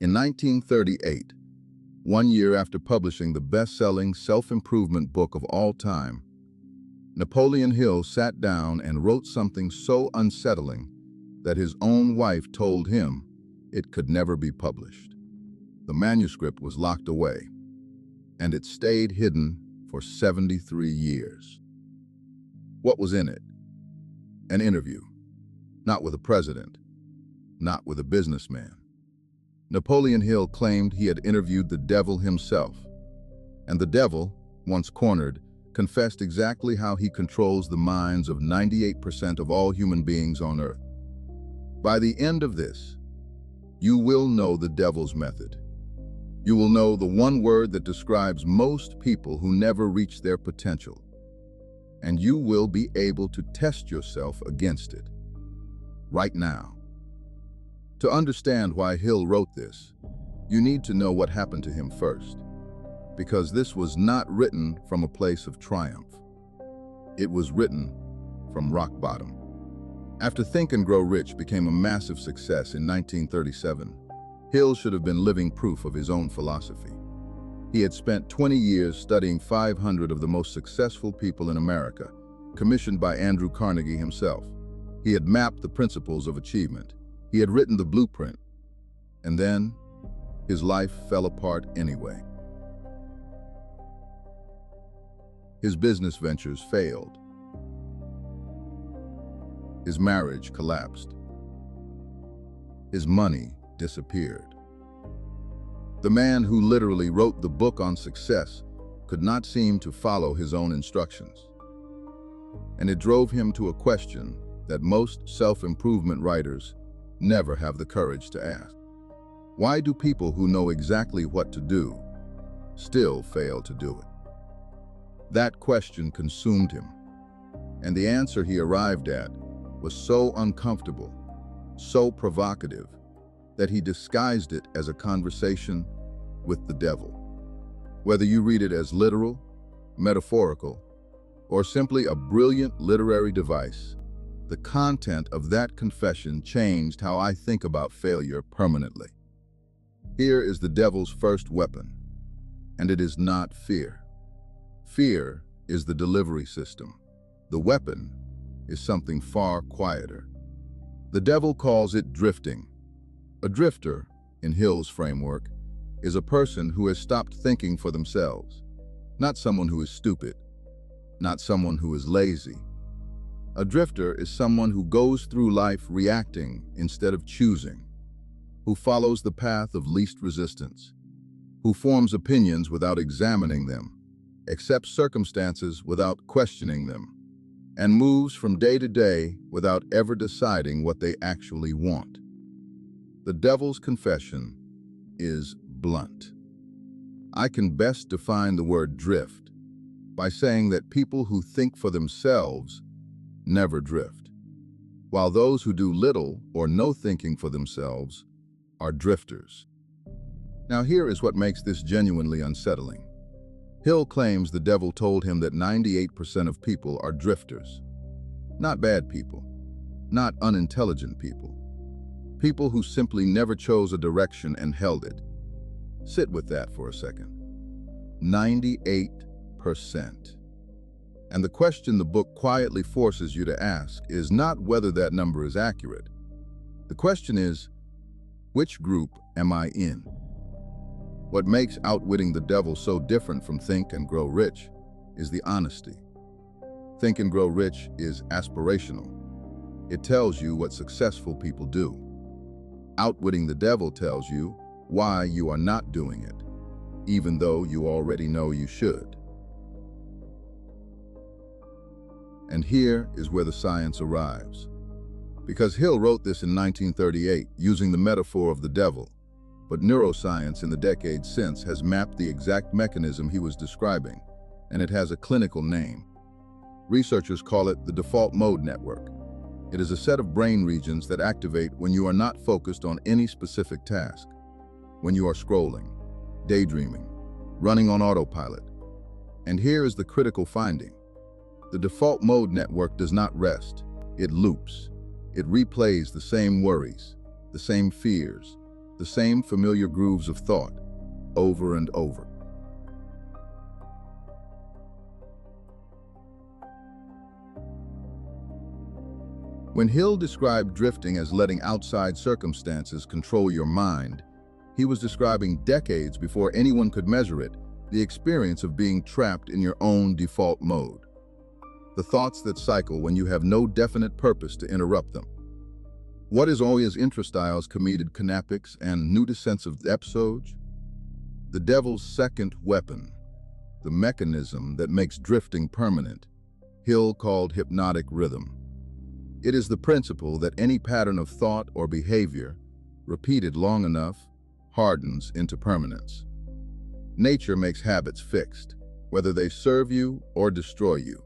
In 1938, 1 year after publishing the best-selling self-improvement book of all time, Napoleon Hill sat down and wrote something so unsettling that his own wife told him it could never be published. The manuscript was locked away, and it stayed hidden for 73 years. What was in it? An interview. Not with a president, not with a businessman. Napoleon Hill claimed he had interviewed the devil himself, and the devil, once cornered, confessed exactly how he controls the minds of 98% of all human beings on Earth. By the end of this, you will know the devil's method. You will know the one word that describes most people who never reach their potential, and you will be able to test yourself against it right now. To understand why Hill wrote this, you need to know what happened to him first, because this was not written from a place of triumph. It was written from rock bottom. After Think and Grow Rich became a massive success in 1937, Hill should have been living proof of his own philosophy. He had spent 20 years studying 500 of the most successful people in America, commissioned by Andrew Carnegie himself. He had mapped the principles of achievement. He had written the blueprint, and then his life fell apart anyway. His business ventures failed. His marriage collapsed. His money disappeared. The man who literally wrote the book on success could not seem to follow his own instructions. And it drove him to a question that most self-improvement writers never have the courage to ask. Why do people who know exactly what to do still fail to do it? That question consumed him, and the answer he arrived at was so uncomfortable, so provocative, that he disguised it as a conversation with the devil. Whether you read it as literal, metaphorical, or simply a brilliant literary device, the content of that confession changed how I think about failure permanently. Here is the devil's first weapon, and it is not fear. Fear is the delivery system. The weapon is something far quieter. The devil calls it drifting. A drifter, in Hill's framework, is a person who has stopped thinking for themselves, not someone who is stupid, not someone who is lazy. A drifter is someone who goes through life reacting instead of choosing, who follows the path of least resistance, who forms opinions without examining them, accepts circumstances without questioning them, and moves from day to day without ever deciding what they actually want. The devil's confession is blunt. I can best define the word drift by saying that people who think for themselves never drift, while those who do little or no thinking for themselves are drifters. Now here is what makes this genuinely unsettling. Hill claims the devil told him that 98% of people are drifters. Not bad people, not unintelligent people. People who simply never chose a direction and held it. Sit with that for a second. 98%. And the question the book quietly forces you to ask is not whether that number is accurate. The question is, which group am I in? What makes Outwitting the Devil so different from Think and Grow Rich is the honesty. Think and Grow Rich is aspirational. It tells you what successful people do. Outwitting the Devil tells you why you are not doing it, even though you already know you should. And here is where the science arrives. Because Hill wrote this in 1938 using the metaphor of the devil, but neuroscience in the decades since has mapped the exact mechanism he was describing, and it has a clinical name. Researchers call it the default mode network. It is a set of brain regions that activate when you are not focused on any specific task, when you are scrolling, daydreaming, running on autopilot. And here is the critical finding. The default mode network does not rest. It loops. It replays the same worries, the same fears, the same familiar grooves of thought, over and over. When Hill described drifting as letting outside circumstances control your mind, he was describing decades before anyone could measure it, the experience of being trapped in your own default mode. The thoughts that cycle when you have no definite purpose to interrupt them. What is always Insull's comedic canapics and new decisive episodes? The devil's second weapon, the mechanism that makes drifting permanent, Hill called hypnotic rhythm. It is the principle that any pattern of thought or behavior, repeated long enough, hardens into permanence. Nature makes habits fixed, whether they serve you or destroy you.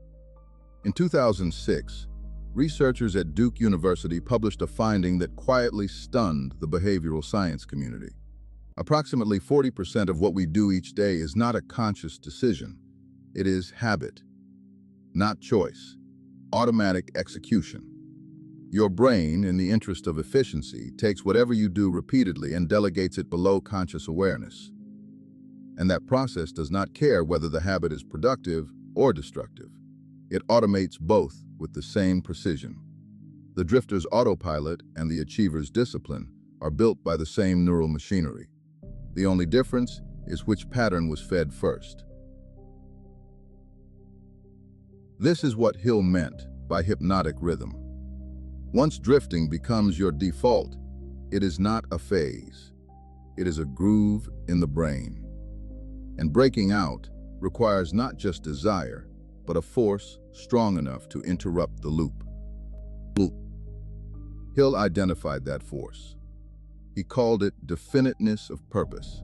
In 2006, researchers at Duke University published a finding that quietly stunned the behavioral science community. Approximately 40% of what we do each day is not a conscious decision. It is habit, not choice, automatic execution. Your brain, in the interest of efficiency, takes whatever you do repeatedly and delegates it below conscious awareness. And that process does not care whether the habit is productive or destructive. It automates both with the same precision. The drifter's autopilot and the achiever's discipline are built by the same neural machinery. The only difference is which pattern was fed first. This is what Hill meant by hypnotic rhythm. Once drifting becomes your default, it is not a phase. It is a groove in the brain. And breaking out requires not just desire, but a force strong enough to interrupt the loop. Hill identified that force. He called it definiteness of purpose.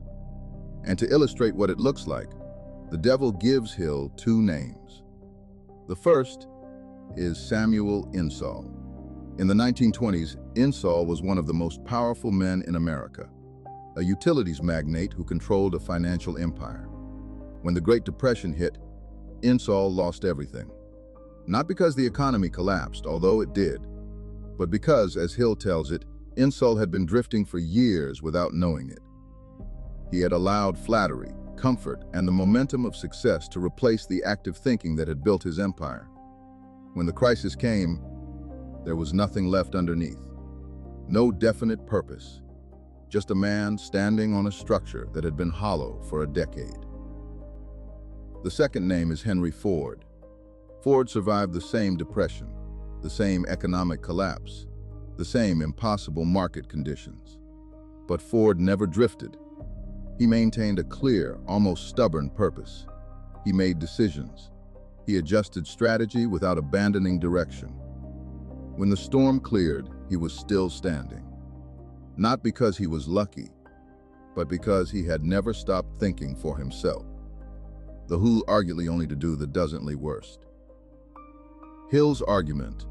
And to illustrate what it looks like, the devil gives Hill two names. The first is Samuel Insull. In the 1920s, Insull was one of the most powerful men in America, a utilities magnate who controlled a financial empire. When the Great Depression hit, Insull lost everything. Not because the economy collapsed, although it did, but because, as Hill tells it, Insull had been drifting for years without knowing it. He had allowed flattery, comfort, and the momentum of success to replace the active thinking that had built his empire. When the crisis came, there was nothing left underneath. No definite purpose. Just a man standing on a structure that had been hollow for a decade. The second name is Henry Ford. Ford survived the same depression, the same economic collapse, the same impossible market conditions. But Ford never drifted. He maintained a clear, almost stubborn purpose. He made decisions. He adjusted strategy without abandoning direction. When the storm cleared, he was still standing. Not because he was lucky, but because he had never stopped thinking for himself. The who arguably only to do the doesn'tly worst. Hill's argument,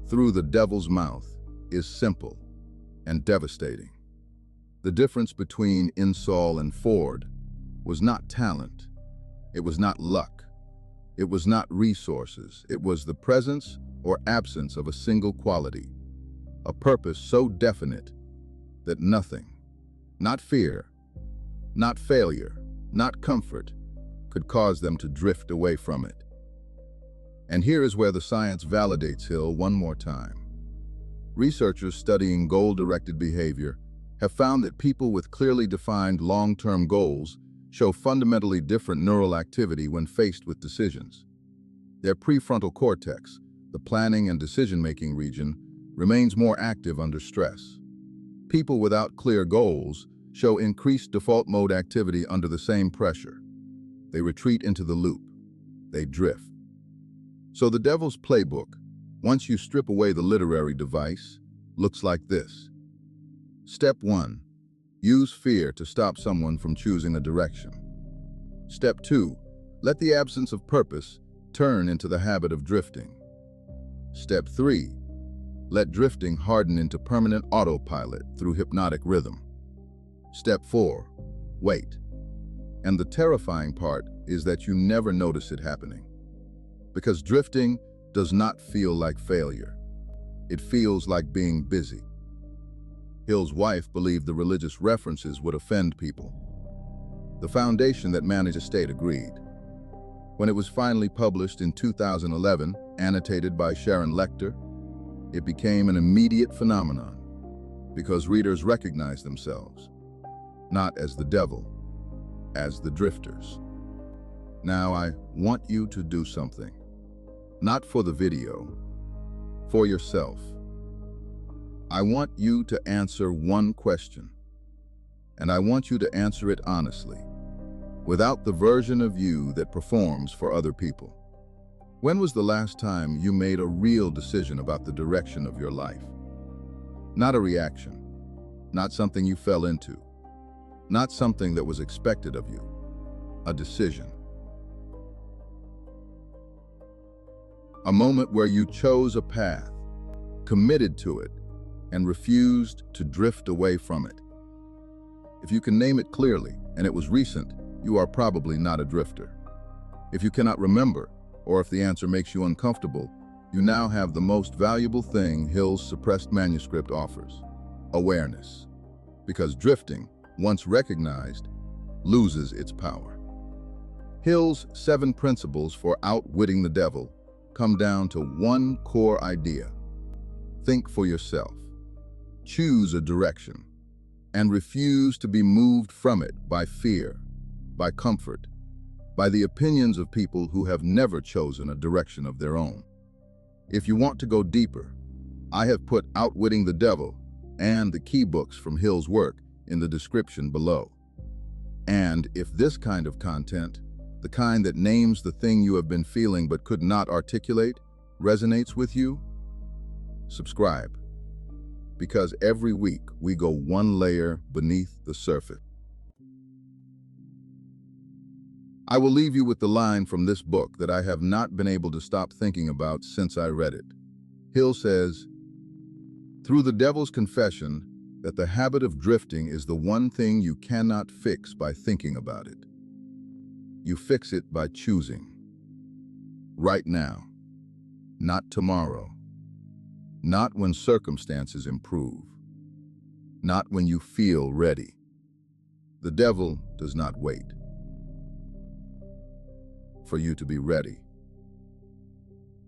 through the devil's mouth, is simple and devastating. The difference between Insull and Ford was not talent. It was not luck. It was not resources. It was the presence or absence of a single quality, a purpose so definite that nothing, not fear, not failure, not comfort, could cause them to drift away from it. And here is where the science validates Hill one more time. Researchers studying goal-directed behavior have found that people with clearly defined long-term goals show fundamentally different neural activity when faced with decisions. Their prefrontal cortex, the planning and decision-making region, remains more active under stress. People without clear goals show increased default mode activity under the same pressure. They retreat into the loop. They drift. So the devil's playbook, once you strip away the literary device, looks like this. Step 1. Use fear to stop someone from choosing a direction. Step 2. Let the absence of purpose turn into the habit of drifting. Step 3. Let drifting harden into permanent autopilot through hypnotic rhythm. Step 4. Wait. And the terrifying part is that you never notice it happening. Because drifting does not feel like failure. It feels like being busy. Hill's wife believed the religious references would offend people. The foundation that managed the estate agreed. When it was finally published in 2011, annotated by Sharon Lecter, it became an immediate phenomenon because readers recognized themselves, not as the devil, as the drifters. Now I want you to do something, not for the video, for yourself. I want you to answer one question, and I want you to answer it honestly, without the version of you that performs for other people. When was the last time you made a real decision about the direction of your life? Not a reaction, not something you fell into, not something that was expected of you, a decision. A moment where you chose a path, committed to it, and refused to drift away from it. If you can name it clearly, and it was recent, you are probably not a drifter. If you cannot remember, or if the answer makes you uncomfortable, you now have the most valuable thing Hill's suppressed manuscript offers: awareness. Because drifting, once recognized, loses its power. Hill's 7 principles for outwitting the devil come down to one core idea: think for yourself, choose a direction, and refuse to be moved from it by fear, by comfort, by the opinions of people who have never chosen a direction of their own. If you want to go deeper, I have put Outwitting the Devil and the key books from Hill's work in the description below. And if this kind of content, the kind that names the thing you have been feeling but could not articulate, resonates with you, subscribe. Because every week we go one layer beneath the surface. I will leave you with the line from this book that I have not been able to stop thinking about since I read it. Hill says, "Through the devil's confession that the habit of drifting is the one thing you cannot fix by thinking about it. You fix it by choosing. Right now, not tomorrow, not when circumstances improve, not when you feel ready. The devil does not wait for you to be ready.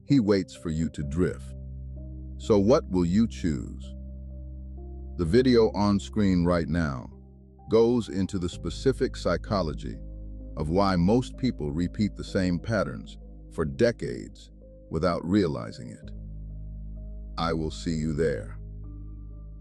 He waits for you to drift. So what will you choose?" The video on screen right now goes into the specific psychology of why most people repeat the same patterns for decades without realizing it. I will see you there.